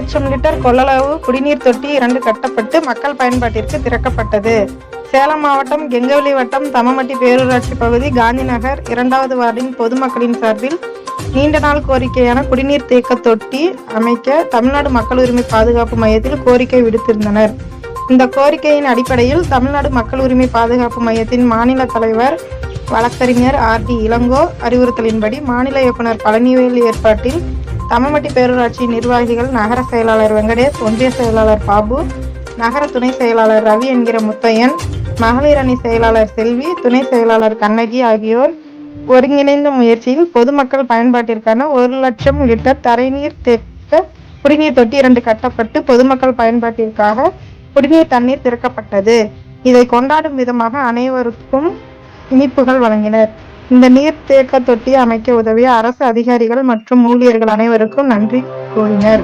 லட்சம் லிட்டர் கொள்ளளவு குடிநீர் தொட்டி 2 கட்டப்பட்டு மக்கள் பயன்பாட்டிற்கு திறக்கப்பட்டது. சேலம் மாவட்டம் கெங்கவல்லி வட்டம் தம்மம்பட்டி பேரூராட்சி பகுதி காந்தி நகர் 2வது வார்டின் பொதுமக்களின் சார்பில் நீண்ட நாள் கோரிக்கையான குடிநீர் தேக்க தொட்டி அமைக்க தமிழ்நாடு மக்கள் உரிமை பாதுகாப்பு மையத்தில் கோரிக்கை விடுத்திருந்தனர். இந்த கோரிக்கையின் அடிப்படையில் தமிழ்நாடு மக்கள் உரிமை பாதுகாப்பு மையத்தின் மாநில தலைவர் வழக்கறிஞர் RD இளங்கோ அறிவுறுத்தலின்படி மாநில இயக்குனர் பழனிவேல் ஏற்பாட்டில் தம்மம்பட்டி பேரூராட்சி நிர்வாகிகள் நகர செயலாளர் வெங்கடேஷ், ஒன்றிய செயலாளர் பாபு, நகர துணை செயலாளர் ரவி என்கிற முத்தையன், மகளிர் அணி செயலாளர் செல்வி, துணை செயலாளர் கண்ணகி ஆகியோர் ஒருங்கிணைந்த முயற்சியில் பொதுமக்கள் பயன்பாட்டிற்கான 1 லட்சம் லிட்டர் தரைநீர் தேக்க குடிநீர் தொட்டி 2 கட்டப்பட்டு பொதுமக்கள் பயன்பாட்டிற்காக குடிநீர் தண்ணீர் திறக்கப்பட்டது. இதை கொண்டாடும் விதமாக அனைவருக்கும் இனிப்புகள் வழங்கினர். இந்த நீர் தேக்க தொட்டி அமைக்க உதவிய அரசு அதிகாரிகள் மற்றும் ஊழியர்கள் அனைவருக்கும் நன்றி கூறினர்.